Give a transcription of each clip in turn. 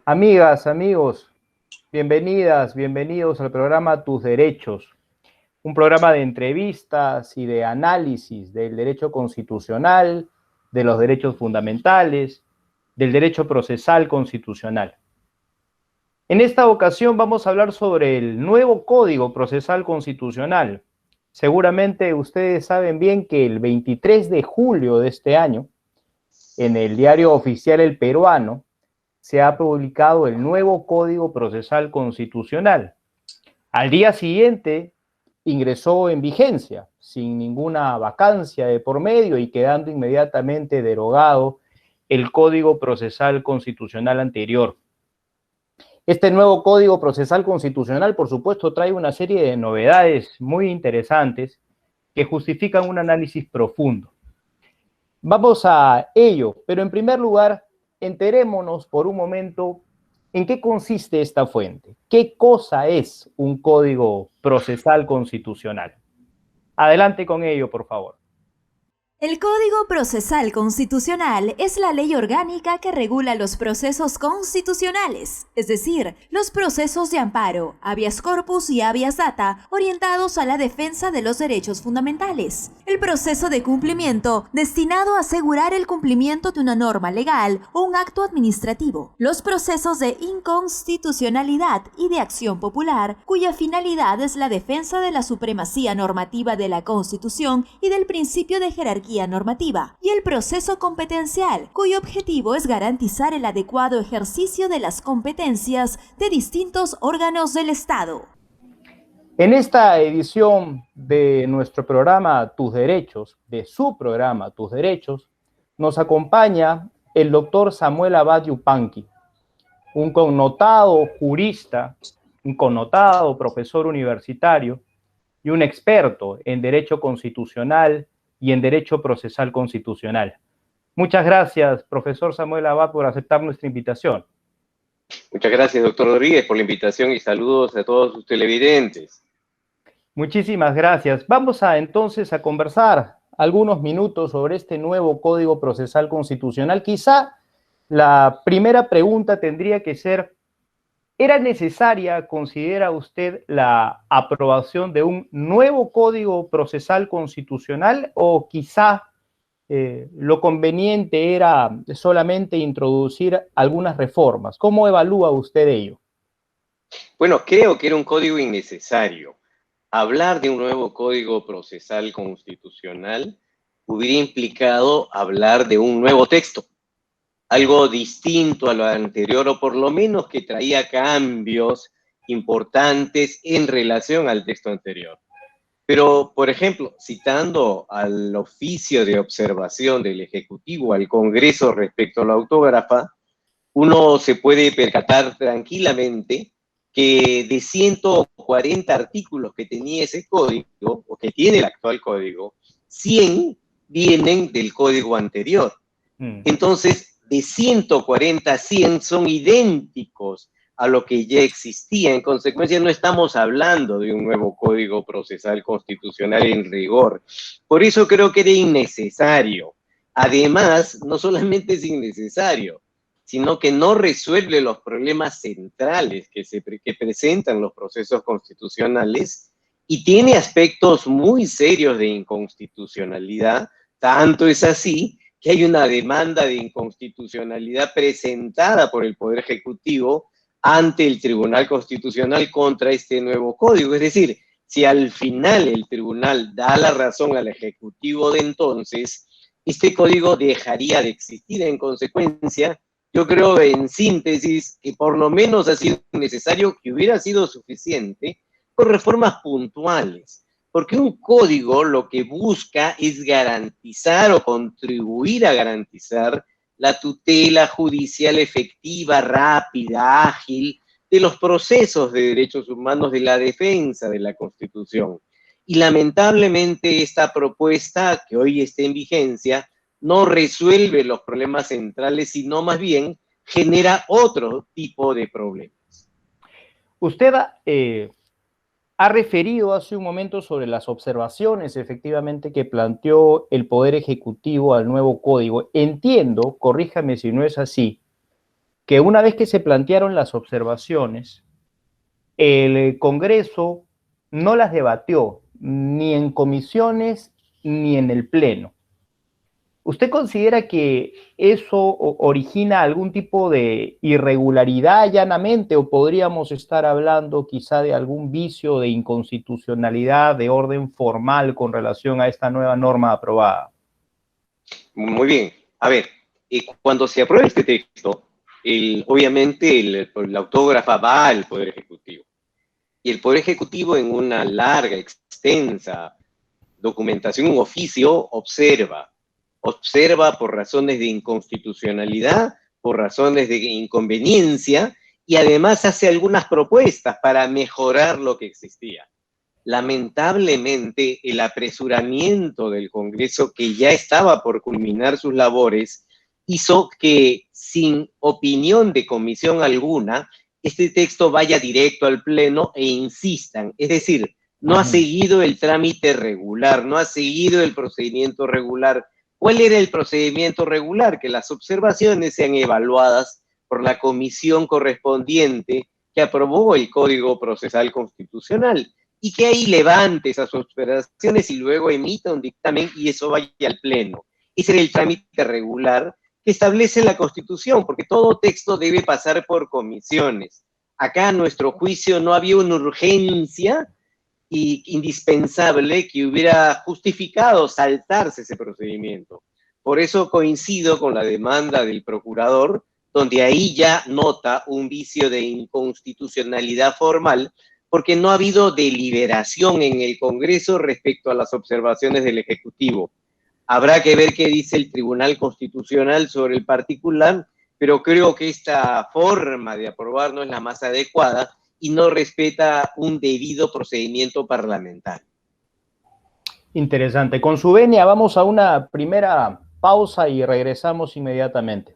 Amigas, amigos, bienvenidas, bienvenidos al programa Tus Derechos, un programa de entrevistas y de análisis del derecho constitucional, de los derechos fundamentales, del derecho procesal constitucional. En esta ocasión vamos a hablar sobre el nuevo Código Procesal Constitucional. Seguramente ustedes saben bien que el 23 de julio de este año, en el Diario Oficial El Peruano, se ha publicado el nuevo Código Procesal Constitucional. Al día siguiente ingresó en vigencia, sin ninguna vacancia de por medio y quedando inmediatamente derogado el Código Procesal Constitucional anterior. Este nuevo Código Procesal Constitucional, por supuesto, trae una serie de novedades muy interesantes que justifican un análisis profundo. Vamos a ello, pero en primer lugar, enterémonos por un momento en qué consiste esta fuente. ¿Qué cosa es un Código Procesal Constitucional? Adelante con ello, por favor. El Código Procesal Constitucional es la ley orgánica que regula los procesos constitucionales, es decir, los procesos de amparo, habeas corpus y habeas data orientados a la defensa de los derechos fundamentales. El proceso de cumplimiento destinado a asegurar el cumplimiento de una norma legal o un acto administrativo. Los procesos de inconstitucionalidad y de acción popular, cuya finalidad es la defensa de la supremacía normativa de la Constitución y del principio de jerarquía normativa, y el proceso competencial, cuyo objetivo es garantizar el adecuado ejercicio de las competencias de distintos órganos del Estado. En esta edición de nuestro programa Tus Derechos, de su programa Tus Derechos, nos acompaña el doctor Samuel Abad Yupanqui, un connotado jurista, un connotado profesor universitario y un experto en derecho constitucional y en derecho procesal constitucional. Muchas gracias, profesor Samuel Abad, por aceptar nuestra invitación. Muchas gracias, doctor Rodríguez, por la invitación y saludos a todos sus televidentes. Muchísimas gracias. Vamos entonces a conversar algunos minutos sobre este nuevo Código Procesal Constitucional. Quizá la primera pregunta tendría que ser: ¿era necesaria, considera usted, la aprobación de un nuevo Código Procesal Constitucional o quizá lo conveniente era solamente introducir algunas reformas? ¿Cómo evalúa usted ello? Bueno, creo que era un código innecesario. Hablar de un nuevo Código Procesal Constitucional hubiera implicado hablar de un nuevo texto, algo distinto a lo anterior, o por lo menos que traía cambios importantes en relación al texto anterior. Pero, por ejemplo, citando al oficio de observación del Ejecutivo al Congreso respecto a la autógrafa, uno se puede percatar tranquilamente que de 140 artículos que tenía ese código, o que tiene el actual código, 100 vienen del código anterior. Entonces, de 140, 100 son idénticos a lo que ya existía. En consecuencia, no estamos hablando de un nuevo Código Procesal Constitucional en rigor. Por eso creo que era innecesario. Además, no solamente es innecesario, sino que no resuelve los problemas centrales que presentan los procesos constitucionales y tiene aspectos muy serios de inconstitucionalidad. Tanto es así que hay una demanda de inconstitucionalidad presentada por el Poder Ejecutivo ante el Tribunal Constitucional contra este nuevo código. Es decir, si al final el tribunal da la razón al Ejecutivo de entonces, este código dejaría de existir. En consecuencia, yo creo, en síntesis, que por lo menos ha sido necesario, que hubiera sido suficiente, con reformas puntuales. Porque un código lo que busca es garantizar o contribuir a garantizar la tutela judicial efectiva, rápida, ágil, de los procesos de derechos humanos, de la defensa de la Constitución. Y lamentablemente esta propuesta, que hoy está en vigencia, no resuelve los problemas centrales, sino más bien genera otro tipo de problemas. Usted ha referido hace un momento sobre las observaciones efectivamente que planteó el Poder Ejecutivo al nuevo código. Entiendo, corríjame si no es así, que una vez que se plantearon las observaciones, el Congreso no las debatió ni en comisiones ni en el Pleno. ¿Usted considera que eso origina algún tipo de irregularidad llanamente o podríamos estar hablando quizá de algún vicio de inconstitucionalidad de orden formal con relación a esta nueva norma aprobada? Muy bien. A ver, cuando se aprueba este texto, obviamente la autógrafa va al Poder Ejecutivo. Y el Poder Ejecutivo, en una larga, extensa documentación, un oficio, observa por razones de inconstitucionalidad, por razones de inconveniencia, y además hace algunas propuestas para mejorar lo que existía. Lamentablemente, el apresuramiento del Congreso, que ya estaba por culminar sus labores, hizo que, sin opinión de comisión alguna, este texto vaya directo al Pleno e insistan. Es decir, no ha seguido el trámite regular, no ha seguido el procedimiento regular. ¿Cuál era el procedimiento regular? Que las observaciones sean evaluadas por la comisión correspondiente que aprobó el Código Procesal Constitucional y que ahí levante esas observaciones y luego emita un dictamen y eso vaya al Pleno. Ese era el trámite regular que establece la Constitución, porque todo texto debe pasar por comisiones. Acá, a nuestro juicio, no había una urgencia indispensable que hubiera justificado saltarse ese procedimiento. Por eso coincido con la demanda del procurador, donde ahí ya nota un vicio de inconstitucionalidad formal, porque no ha habido deliberación en el Congreso respecto a las observaciones del Ejecutivo. Habrá que ver qué dice el Tribunal Constitucional sobre el particular, pero creo que esta forma de aprobar no es la más adecuada y no respeta un debido procedimiento parlamentario. Interesante. Con su venia vamos a una primera pausa y regresamos inmediatamente.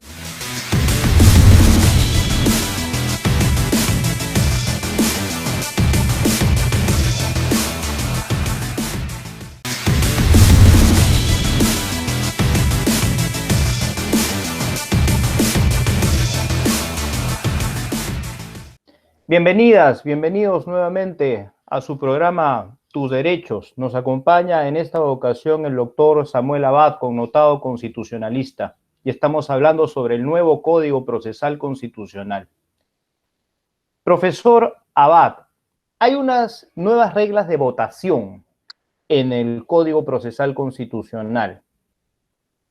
Bienvenidas, bienvenidos nuevamente a su programa Tus Derechos. Nos acompaña en esta ocasión el doctor Samuel Abad, connotado constitucionalista, y estamos hablando sobre el nuevo Código Procesal Constitucional. Profesor Abad, hay unas nuevas reglas de votación en el Código Procesal Constitucional,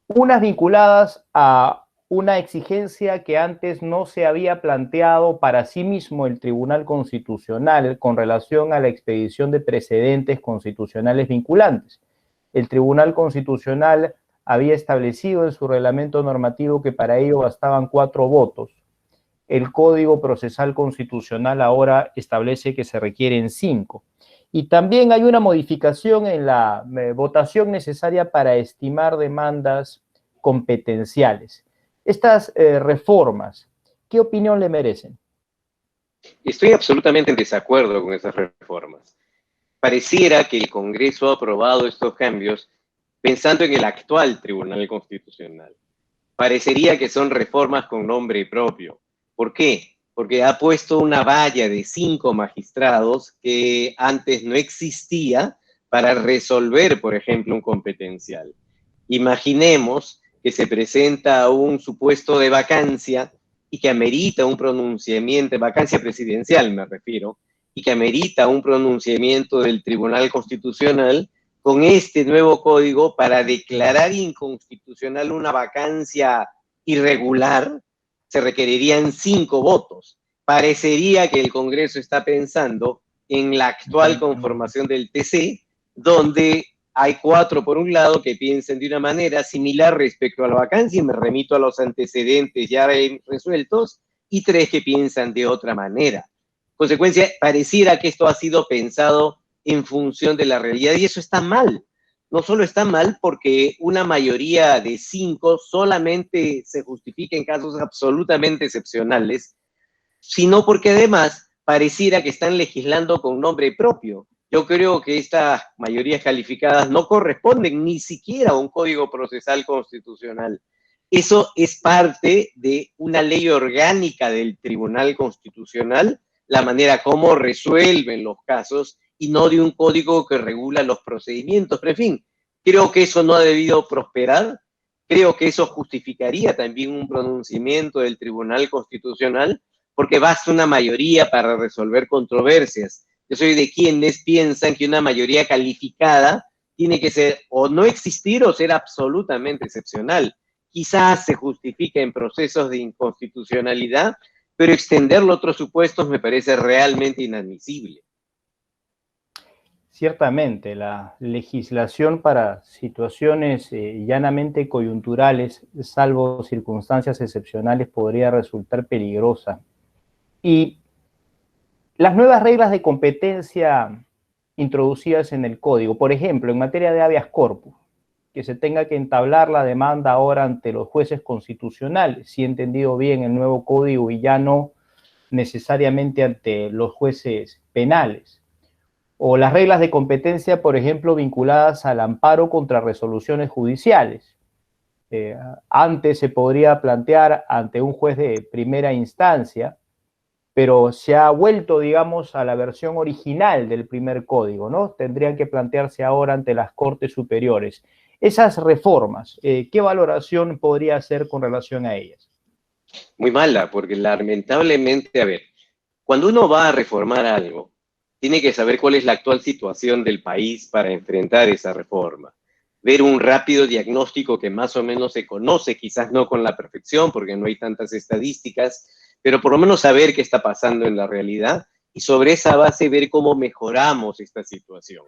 unas vinculadas a una exigencia que antes no se había planteado para sí mismo el Tribunal Constitucional con relación a la expedición de precedentes constitucionales vinculantes. El Tribunal Constitucional había establecido en su reglamento normativo que para ello bastaban 4 votos. El Código Procesal Constitucional ahora establece que se requieren 5. Y también hay una modificación en la votación necesaria para estimar demandas competenciales. Estas reformas, ¿qué opinión le merecen? Estoy absolutamente en desacuerdo con esas reformas. Pareciera que el Congreso ha aprobado estos cambios pensando en el actual Tribunal Constitucional. Parecería que son reformas con nombre propio. ¿Por qué? Porque ha puesto una valla de 5 magistrados que antes no existía para resolver, por ejemplo, un competencial. Imaginemos que se presenta un supuesto de vacancia y que amerita un pronunciamiento, vacancia presidencial me refiero, y que amerita un pronunciamiento del Tribunal Constitucional con este nuevo código para declarar inconstitucional una vacancia irregular, se requerirían 5 votos. Parecería que el Congreso está pensando en la actual conformación del TC, donde hay 4 por un lado que piensan de una manera similar respecto a la vacancia, y me remito a los antecedentes ya resueltos, y 3 que piensan de otra manera. Consecuencia, pareciera que esto ha sido pensado en función de la realidad, y eso está mal. No solo está mal porque una mayoría de 5 solamente se justifica en casos absolutamente excepcionales, sino porque además pareciera que están legislando con nombre propio. Yo creo que estas mayorías calificadas no corresponden ni siquiera a un código procesal constitucional. Eso es parte de una ley orgánica del Tribunal Constitucional, la manera como resuelven los casos y no de un código que regula los procedimientos. Pero en fin, creo que eso no ha debido prosperar. Creo que eso justificaría también un pronunciamiento del Tribunal Constitucional, porque basta una mayoría para resolver controversias. Yo soy de quienes piensan que una mayoría calificada tiene que ser o no existir o ser absolutamente excepcional. Quizás se justifica en procesos de inconstitucionalidad, pero extenderlo a otros supuestos me parece realmente inadmisible. Ciertamente, la legislación para situaciones llanamente coyunturales, salvo circunstancias excepcionales, podría resultar peligrosa. Y las nuevas reglas de competencia introducidas en el código, por ejemplo, en materia de habeas corpus, que se tenga que entablar la demanda ahora ante los jueces constitucionales, si he entendido bien el nuevo código, y ya no necesariamente ante los jueces penales. O las reglas de competencia, por ejemplo, vinculadas al amparo contra resoluciones judiciales. Antes se podría plantear ante un juez de primera instancia, pero se ha vuelto, digamos, a la versión original del primer código, ¿no? Tendrían que plantearse ahora ante las Cortes Superiores. Esas reformas, ¿qué valoración podría hacer con relación a ellas? Muy mala, porque lamentablemente, a ver, cuando uno va a reformar algo, tiene que saber cuál es la actual situación del país para enfrentar esa reforma. Ver un rápido diagnóstico que más o menos se conoce, quizás no con la perfección, porque no hay tantas estadísticas, pero por lo menos saber qué está pasando en la realidad y sobre esa base ver cómo mejoramos esta situación.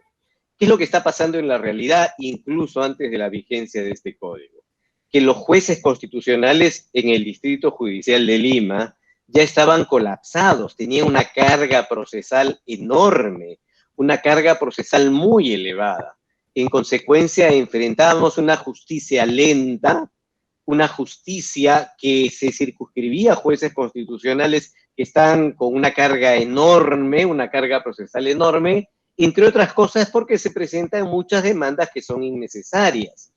¿Qué es lo que está pasando en la realidad, incluso antes de la vigencia de este código? Que los jueces constitucionales en el Distrito Judicial de Lima ya estaban colapsados, tenían una carga procesal enorme, una carga procesal muy elevada. En consecuencia, enfrentábamos una justicia lenta, una justicia que se circunscribía a jueces constitucionales que están con una carga enorme, una carga procesal enorme, entre otras cosas porque se presentan muchas demandas que son innecesarias.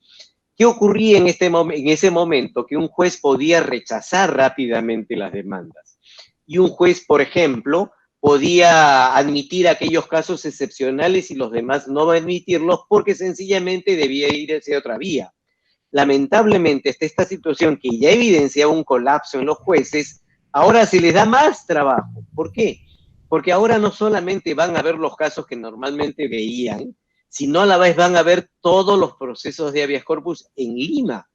¿Qué ocurría en ese momento? Que un juez podía rechazar rápidamente las demandas. Y un juez, por ejemplo, podía admitir aquellos casos excepcionales y los demás no admitirlos porque sencillamente debía ir hacia otra vía. Lamentablemente, esta situación que ya evidenciaba un colapso en los jueces, ahora se les da más trabajo. ¿Por qué? Porque ahora no solamente van a ver los casos que normalmente veían, sino a la vez van a ver todos los procesos de habeas corpus en Lima.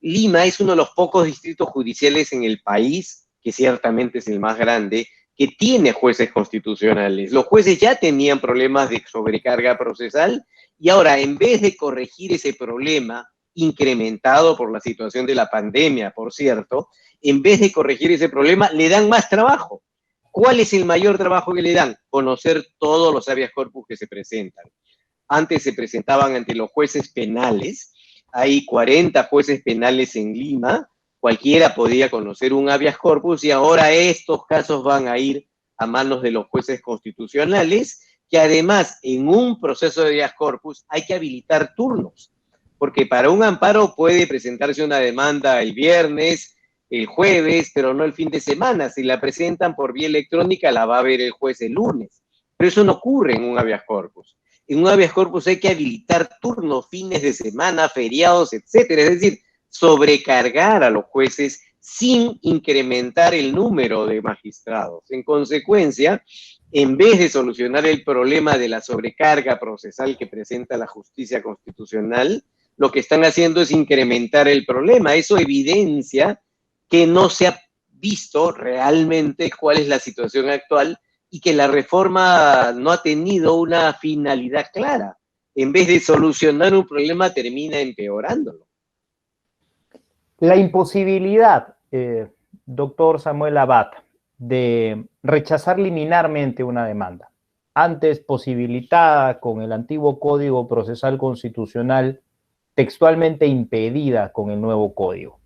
Lima es uno de los pocos distritos judiciales en el país, que ciertamente es el más grande, que tiene jueces constitucionales. Los jueces ya tenían problemas de sobrecarga procesal y ahora, en vez de corregir ese problema, incrementado por la situación de la pandemia, por cierto, en vez de corregir ese problema, le dan más trabajo. ¿Cuál es el mayor trabajo que le dan? Conocer todos los habeas corpus que se presentan. Antes se presentaban ante los jueces penales, hay 40 jueces penales en Lima, cualquiera podía conocer un habeas corpus y ahora estos casos van a ir a manos de los jueces constitucionales, que además en un proceso de habeas corpus hay que habilitar turnos, porque para un amparo puede presentarse una demanda el viernes, el jueves, pero no el fin de semana. Si la presentan por vía electrónica, la va a ver el juez el lunes. Pero eso no ocurre en un habeas corpus. En un habeas corpus hay que habilitar turnos, fines de semana, feriados, etcétera. Es decir, sobrecargar a los jueces sin incrementar el número de magistrados. En consecuencia, en vez de solucionar el problema de la sobrecarga procesal que presenta la justicia constitucional, lo que están haciendo es incrementar el problema. Eso evidencia que no se ha visto realmente cuál es la situación actual y que la reforma no ha tenido una finalidad clara. En vez de solucionar un problema, termina empeorándolo. La imposibilidad, doctor Samuel Abad, de rechazar liminarmente una demanda, antes posibilitada con el antiguo Código Procesal Constitucional, textualmente impedida con el nuevo código.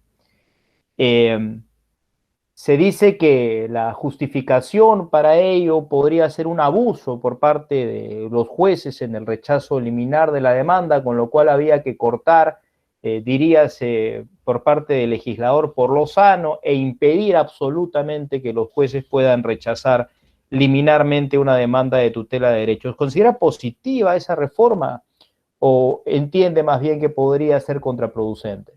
Se dice que la justificación para ello podría ser un abuso por parte de los jueces en el rechazo liminar de la demanda, con lo cual había que cortar dirías, por parte del legislador por lo sano e impedir absolutamente que los jueces puedan rechazar liminarmente una demanda de tutela de derechos. ¿Considera positiva esa reforma o entiende más bien que podría ser contraproducente?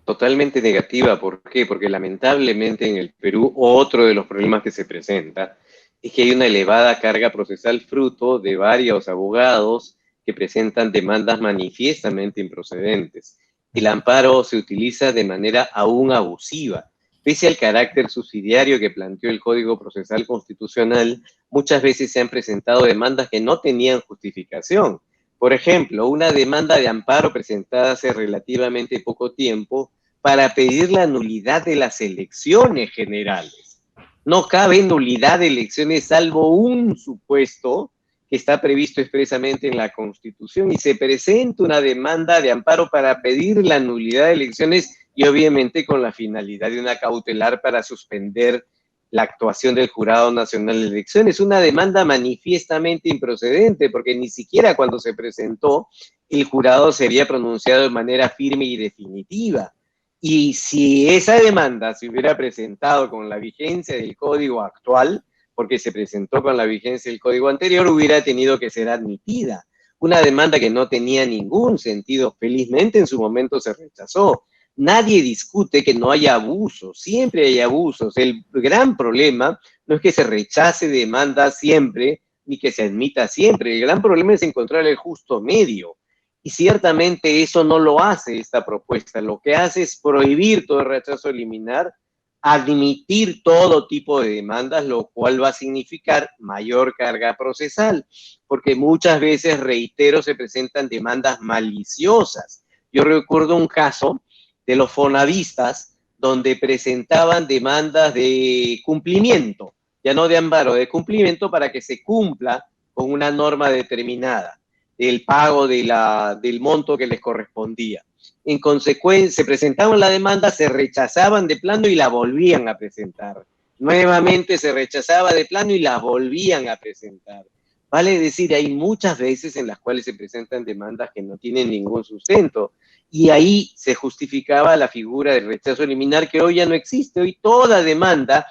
Totalmente negativa. ¿Por qué? Porque lamentablemente en el Perú otro de los problemas que se presenta es que hay una elevada carga procesal fruto de varios abogados que presentan demandas manifiestamente improcedentes. El amparo se utiliza de manera aún abusiva. Pese al carácter subsidiario que planteó el Código Procesal Constitucional, muchas veces se han presentado demandas que no tenían justificación. Por ejemplo, una demanda de amparo presentada hace relativamente poco tiempo para pedir la nulidad de las elecciones generales. No cabe nulidad de elecciones salvo un supuesto que está previsto expresamente en la Constitución y se presenta una demanda de amparo para pedir la nulidad de elecciones y obviamente con la finalidad de una cautelar para suspender la actuación del Jurado Nacional de Elecciones. Una demanda manifiestamente improcedente, porque ni siquiera cuando se presentó el jurado se había pronunciado de manera firme y definitiva. Y si esa demanda se hubiera presentado con la vigencia del código actual, porque se presentó con la vigencia del código anterior, hubiera tenido que ser admitida. Una demanda que no tenía ningún sentido, felizmente en su momento se rechazó. Nadie discute que no haya abusos, siempre hay abusos. El gran problema no es que se rechace demanda siempre, ni que se admita siempre. El gran problema es encontrar el justo medio. Y ciertamente eso no lo hace esta propuesta. Lo que hace es prohibir todo rechazo liminar, admitir todo tipo de demandas, lo cual va a significar mayor carga procesal, porque muchas veces, reitero, se presentan demandas maliciosas. Yo recuerdo un caso de los fonavistas, donde presentaban demandas de cumplimiento, ya no de amparo, de cumplimiento para que se cumpla con una norma determinada, el pago del monto que les correspondía. En consecuencia, se presentaban la demanda, se rechazaban de plano y la volvían a presentar. Nuevamente se rechazaba de plano y la volvían a presentar. Vale decir, hay muchas veces en las cuales se presentan demandas que no tienen ningún sustento. Y ahí se justificaba la figura del rechazo liminar que hoy ya no existe. Hoy toda demanda,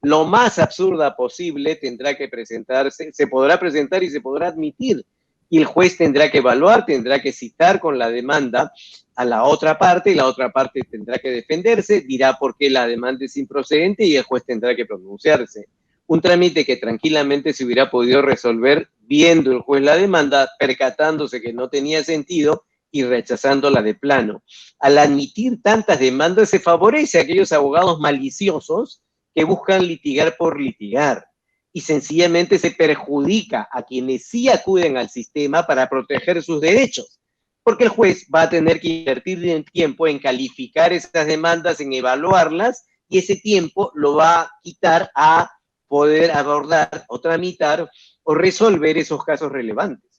lo más absurda posible, tendrá que presentarse, se podrá presentar y se podrá admitir. Y el juez tendrá que evaluar, tendrá que citar con la demanda a la otra parte, y la otra parte tendrá que defenderse, dirá por qué la demanda es improcedente y el juez tendrá que pronunciarse. Un trámite que tranquilamente se hubiera podido resolver viendo el juez la demanda, percatándose que no tenía sentido y rechazándola de plano. Al admitir tantas demandas se favorece a aquellos abogados maliciosos que buscan litigar por litigar y sencillamente se perjudica a quienes sí acuden al sistema para proteger sus derechos, porque el juez va a tener que invertir tiempo en calificar esas demandas, en evaluarlas, y ese tiempo lo va a quitar a poder abordar o tramitar o resolver esos casos relevantes.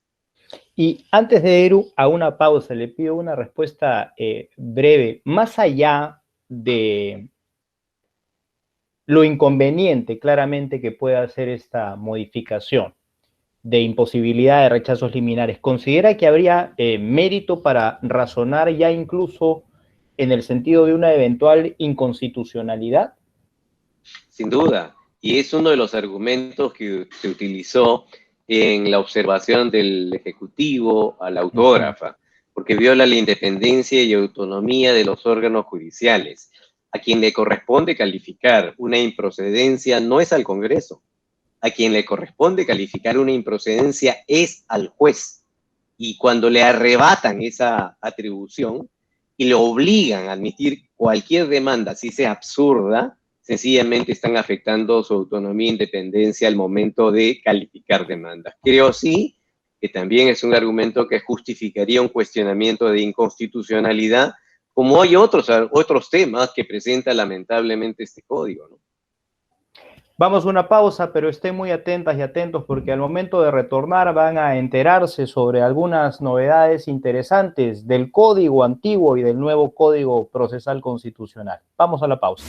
Y antes de ir a una pausa, le pido una respuesta breve. Más allá de lo inconveniente claramente que pueda hacer esta modificación de imposibilidad de rechazos liminares, ¿considera que habría mérito para razonar ya incluso en el sentido de una eventual inconstitucionalidad? Sin duda, y es uno de los argumentos que se utilizó en la observación del Ejecutivo a la autógrafa, porque viola la independencia y autonomía de los órganos judiciales. A quien le corresponde calificar una improcedencia no es al Congreso. A quien le corresponde calificar una improcedencia es al juez. Y cuando le arrebatan esa atribución y le obligan a admitir cualquier demanda, si sea absurda, sencillamente están afectando su autonomía e independencia al momento de calificar demandas. Creo sí que también es un argumento que justificaría un cuestionamiento de inconstitucionalidad, como hay otros temas que presenta lamentablemente este código, ¿no? Vamos a una pausa, pero estén muy atentas y atentos porque al momento de retornar van a enterarse sobre algunas novedades interesantes del código antiguo y del nuevo Código Procesal Constitucional. Vamos a la pausa.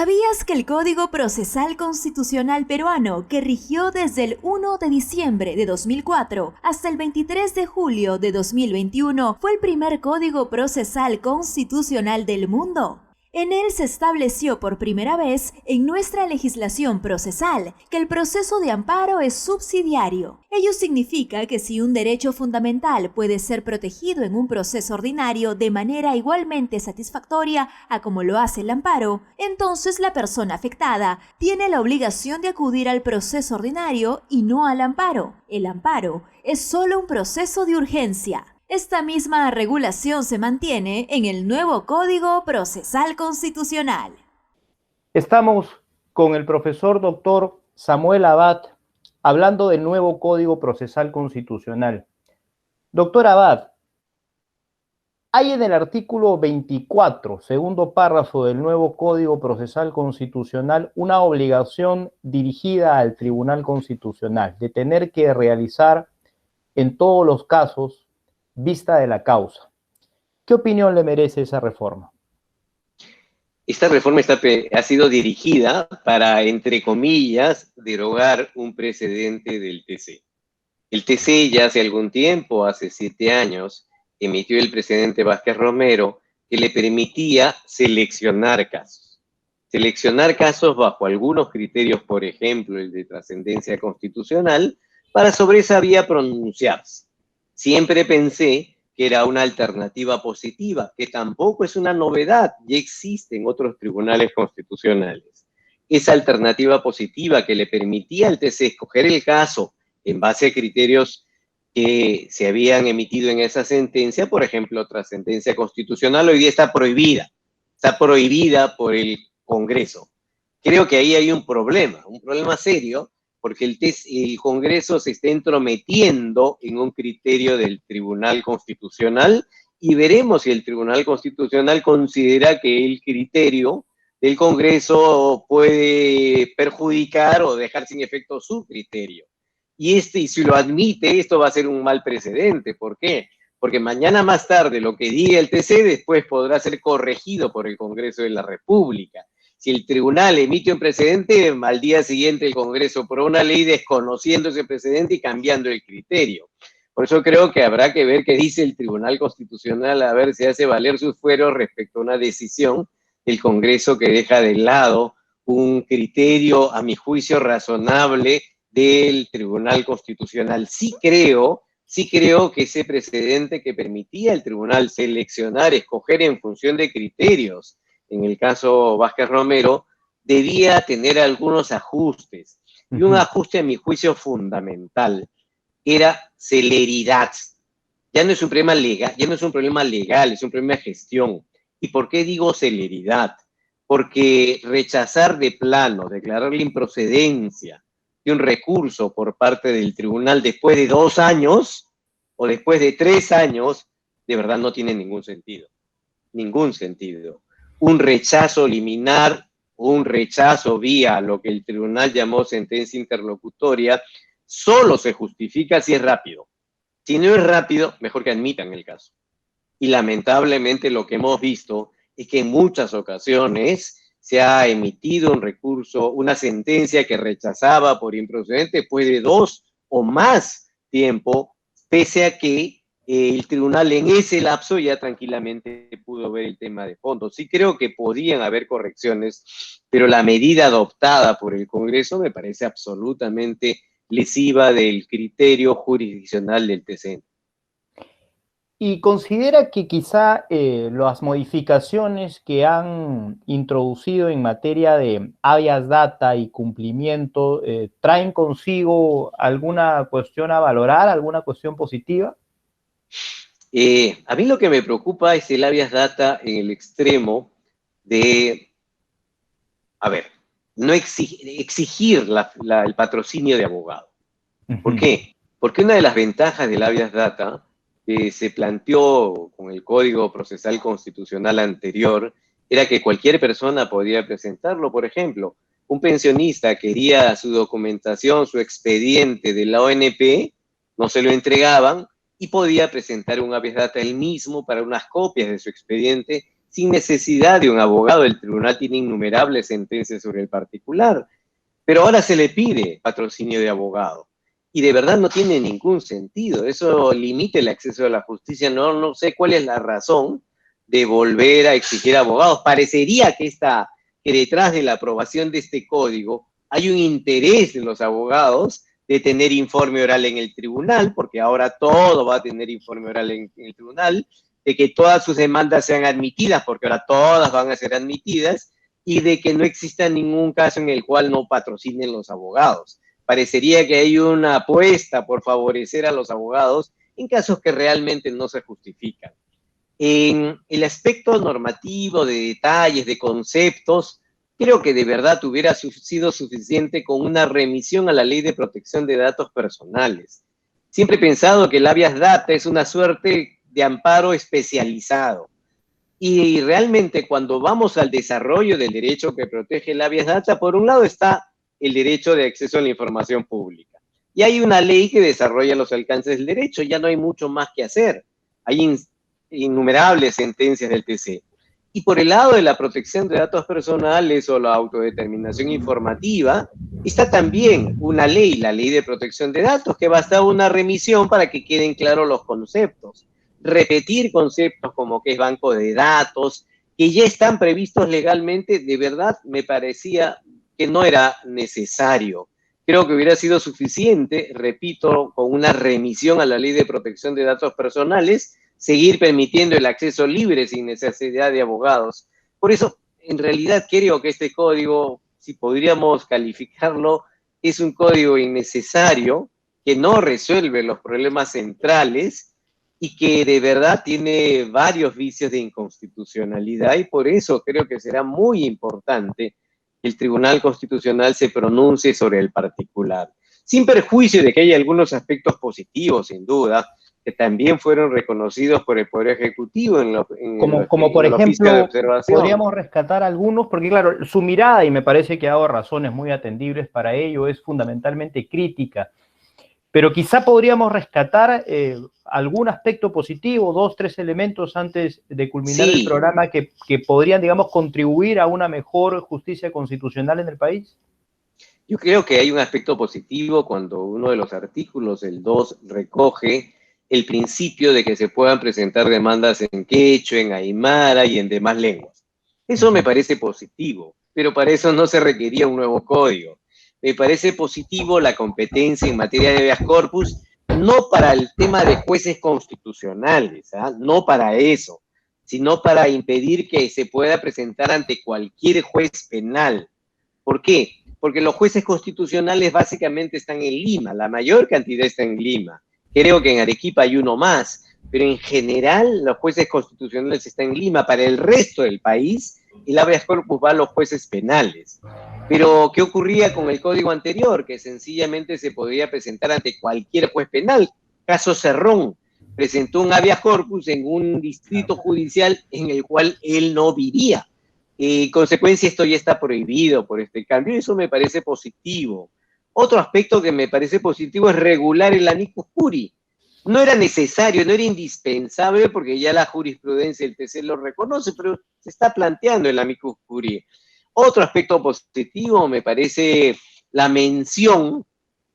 ¿Sabías que el Código Procesal Constitucional peruano, que rigió desde el 1 de diciembre de 2004 hasta el 23 de julio de 2021, fue el primer Código Procesal Constitucional del mundo? En él se estableció por primera vez en nuestra legislación procesal que el proceso de amparo es subsidiario. Ello significa que si un derecho fundamental puede ser protegido en un proceso ordinario de manera igualmente satisfactoria a como lo hace el amparo, entonces la persona afectada tiene la obligación de acudir al proceso ordinario y no al amparo. El amparo es solo un proceso de urgencia. Esta misma regulación se mantiene en el nuevo Código Procesal Constitucional. Estamos con el profesor doctor Samuel Abad hablando del nuevo Código Procesal Constitucional. Doctor Abad, hay en el artículo 24, segundo párrafo del nuevo Código Procesal Constitucional, una obligación dirigida al Tribunal Constitucional de tener que realizar en todos los casos vista de la causa. ¿Qué opinión le merece esa reforma? Esta reforma ha sido dirigida para, entre comillas, derogar un precedente del TC. El TC ya hace algún tiempo, hace 7 años, emitió el precedente Vázquez Romero que le permitía seleccionar casos. Seleccionar casos bajo algunos criterios, por ejemplo, el de trascendencia constitucional, para sobre esa vía pronunciarse. Siempre pensé que era una alternativa positiva, que tampoco es una novedad, ya existe en otros tribunales constitucionales. Esa alternativa positiva que le permitía al TC escoger el caso en base a criterios que se habían emitido en esa sentencia, por ejemplo, trascendencia constitucional, hoy día está prohibida por el Congreso. Creo que ahí hay un problema serio, porque el Congreso se está entrometiendo en un criterio del Tribunal Constitucional y veremos si el Tribunal Constitucional considera que el criterio del Congreso puede perjudicar o dejar sin efecto su criterio. Y si lo admite, esto va a ser un mal precedente. ¿Por qué? Porque mañana más tarde lo que diga el TC después podrá ser corregido por el Congreso de la República. Si el tribunal emite un precedente, al día siguiente el Congreso aprobó una ley desconociendo ese precedente y cambiando el criterio. Por eso creo que habrá que ver qué dice el Tribunal Constitucional, a ver si hace valer sus fueros respecto a una decisión del Congreso que deja de lado un criterio, a mi juicio, razonable del Tribunal Constitucional. Sí creo que ese precedente que permitía al tribunal seleccionar, escoger en función de criterios, en el caso Vázquez Romero, debía tener algunos ajustes. Y un ajuste, a mi juicio, fundamental era celeridad. Ya no es un problema legal, es un problema de gestión. ¿Y por qué digo celeridad? Porque rechazar de plano, declarar la improcedencia de un recurso por parte del tribunal después de 2 años o después de 3 años, de verdad no tiene ningún sentido. Ningún sentido. Un rechazo liminar, un rechazo vía lo que el tribunal llamó sentencia interlocutoria, solo se justifica si es rápido. Si no es rápido, mejor que admitan el caso. Y lamentablemente lo que hemos visto es que en muchas ocasiones se ha emitido un recurso, una sentencia que rechazaba por improcedente después de 2 o más tiempo, pese a que el tribunal en ese lapso ya tranquilamente pudo ver el tema de fondo. Sí creo que podían haber correcciones, pero la medida adoptada por el Congreso me parece absolutamente lesiva del criterio jurisdiccional del TC. ¿Y considera que quizá las modificaciones que han introducido en materia de habeas data y cumplimiento traen consigo alguna cuestión a valorar, alguna cuestión positiva? A mí lo que me preocupa es el habeas data en el extremo de, no exigir el patrocinio de abogado. ¿Por qué? Porque una de las ventajas del habeas data que se planteó con el Código Procesal Constitucional anterior era que cualquier persona podía presentarlo. Por ejemplo, un pensionista quería su documentación, su expediente de la ONP, no se lo entregaban, y podía presentar un habeas data él mismo para unas copias de su expediente sin necesidad de un abogado. El tribunal tiene innumerables sentencias sobre el particular, pero ahora se le pide patrocinio de abogado. Y de verdad no tiene ningún sentido. Eso limita el acceso a la justicia. No sé cuál es la razón de volver a exigir abogados. Parecería que detrás de la aprobación de este código hay un interés de los abogados de tener informe oral en el tribunal, porque ahora todo va a tener informe oral en el tribunal, de que todas sus demandas sean admitidas, porque ahora todas van a ser admitidas, y de que no exista ningún caso en el cual no patrocinen los abogados. Parecería que hay una apuesta por favorecer a los abogados en casos que realmente no se justifican. En el aspecto normativo, de detalles, de conceptos, creo que de verdad hubiera sido suficiente con una remisión a la Ley de Protección de Datos Personales. Siempre he pensado que el habeas data es una suerte de amparo especializado. Y realmente cuando vamos al desarrollo del derecho que protege el habeas data, por un lado está el derecho de acceso a la información pública. Y hay una ley que desarrolla los alcances del derecho, ya no hay mucho más que hacer. Hay innumerables sentencias del TC. Y por el lado de la protección de datos personales o la autodeterminación informativa, está también una ley, la Ley de Protección de Datos, que basta una remisión para que queden claros los conceptos. Repetir conceptos como que es banco de datos, que ya están previstos legalmente, de verdad me parecía que no era necesario. Creo que hubiera sido suficiente, repito, con una remisión a la Ley de Protección de Datos Personales, seguir permitiendo el acceso libre sin necesidad de abogados. Por eso, en realidad, creo que este código, si podríamos calificarlo, es un código innecesario, que no resuelve los problemas centrales y que de verdad tiene varios vicios de inconstitucionalidad, y por eso creo que será muy importante que el Tribunal Constitucional se pronuncie sobre el particular. Sin perjuicio de que hay algunos aspectos positivos, sin duda, que también fueron reconocidos por el Poder Ejecutivo como por ejemplo, podríamos rescatar algunos, porque claro, su mirada, y me parece que ha dado razones muy atendibles para ello, es fundamentalmente crítica, pero quizá podríamos rescatar algún aspecto positivo, 2, 3 elementos antes de culminar el programa que podrían, digamos, contribuir a una mejor justicia constitucional en el país. Yo creo que hay un aspecto positivo cuando uno de los artículos, el 2, recoge el principio de que se puedan presentar demandas en quechua, en aymara y en demás lenguas. Eso me parece positivo, pero para eso no se requería un nuevo código. Me parece positivo la competencia en materia de habeas corpus, no para el tema de jueces constitucionales, no para eso, sino para impedir que se pueda presentar ante cualquier juez penal. ¿Por qué? Porque los jueces constitucionales básicamente están en Lima, la mayor cantidad está en Lima. Creo que en Arequipa hay uno más, pero en general los jueces constitucionales están en Lima. Para el resto del país, el habeas corpus va a los jueces penales. Pero, ¿qué ocurría con el código anterior? Que sencillamente se podía presentar ante cualquier juez penal. Caso Cerrón presentó un habeas corpus en un distrito judicial en el cual él no vivía. En consecuencia, esto ya está prohibido por este cambio, y eso me parece positivo. Otro aspecto que me parece positivo es regular el amicus curiae. No era necesario, no era indispensable, porque ya la jurisprudencia del TC lo reconoce, pero se está planteando el amicus curiae. Otro aspecto positivo me parece la mención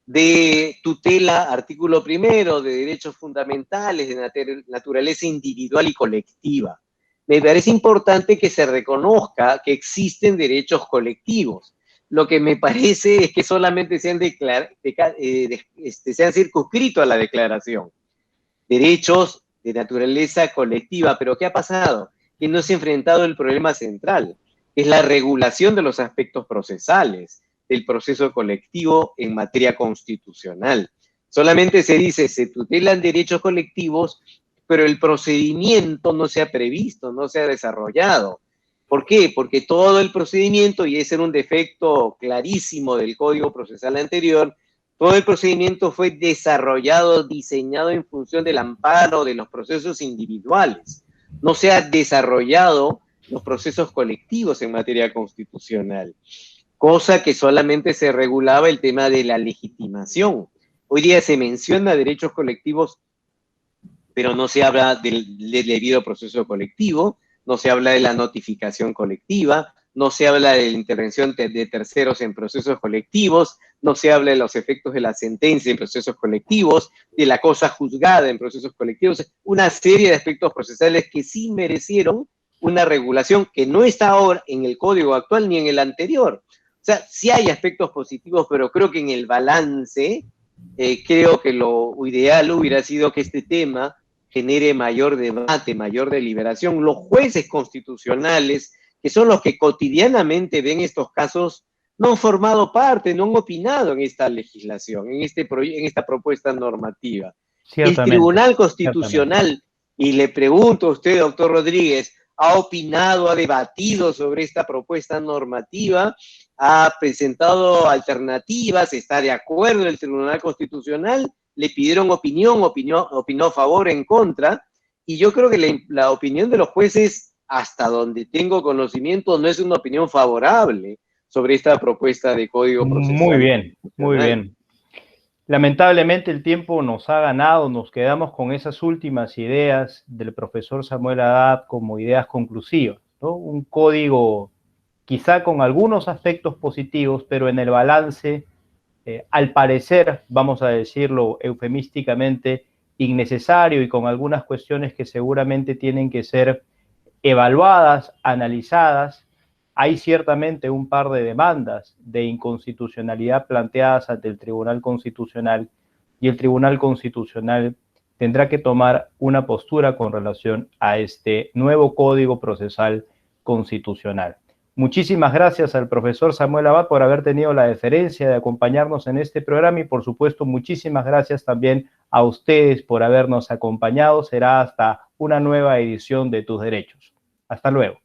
de tutela, artículo 1, de derechos fundamentales, de naturaleza individual y colectiva. Me parece importante que se reconozca que existen derechos colectivos. Lo que me parece es que solamente se han circunscrito a la declaración. Derechos de naturaleza colectiva, pero ¿qué ha pasado? Que no se ha enfrentado el problema central, que es la regulación de los aspectos procesales del proceso colectivo en materia constitucional. Solamente se dice, se tutelan derechos colectivos, pero el procedimiento no se ha previsto, no se ha desarrollado. ¿Por qué? Porque todo el procedimiento, y ese era un defecto clarísimo del Código Procesal anterior, todo el procedimiento fue desarrollado, diseñado en función del amparo de los procesos individuales. No se ha desarrollado los procesos colectivos en materia constitucional, cosa que solamente se regulaba el tema de la legitimación. Hoy día se menciona derechos colectivos, pero no se habla del debido proceso colectivo. no se habla de la notificación colectiva, no se habla de la intervención de terceros en procesos colectivos, no se habla de los efectos de la sentencia en procesos colectivos, de la cosa juzgada en procesos colectivos, una serie de aspectos procesales que sí merecieron una regulación que no está ahora en el código actual ni en el anterior. O sea, sí hay aspectos positivos, pero creo que en el balance, creo que lo ideal hubiera sido que este tema genere mayor debate, mayor deliberación. Los jueces constitucionales, que son los que cotidianamente ven estos casos, no han formado parte, no han opinado en esta legislación, en esta propuesta normativa. El Tribunal Constitucional, y le pregunto a usted, doctor Rodríguez, ¿ha opinado, ha debatido sobre esta propuesta normativa? ¿Ha presentado alternativas? ¿Está de acuerdo el Tribunal Constitucional? Le pidieron opinó a favor, en contra, y yo creo que la opinión de los jueces, hasta donde tengo conocimiento, no es una opinión favorable sobre esta propuesta de código procesal. Muy bien, muy bien. Lamentablemente el tiempo nos ha ganado, nos quedamos con esas últimas ideas del profesor Samuel Haddad como ideas conclusivas, ¿no? Un código quizá con algunos aspectos positivos, pero en el balance, al parecer, vamos a decirlo eufemísticamente, innecesario y con algunas cuestiones que seguramente tienen que ser evaluadas, analizadas. Hay ciertamente un par de demandas de inconstitucionalidad planteadas ante el Tribunal Constitucional y el Tribunal Constitucional tendrá que tomar una postura con relación a este nuevo Código Procesal Constitucional. Muchísimas gracias al profesor Samuel Haddad por haber tenido la deferencia de acompañarnos en este programa y, por supuesto, muchísimas gracias también a ustedes por habernos acompañado. Será hasta una nueva edición de Tus Derechos. Hasta luego.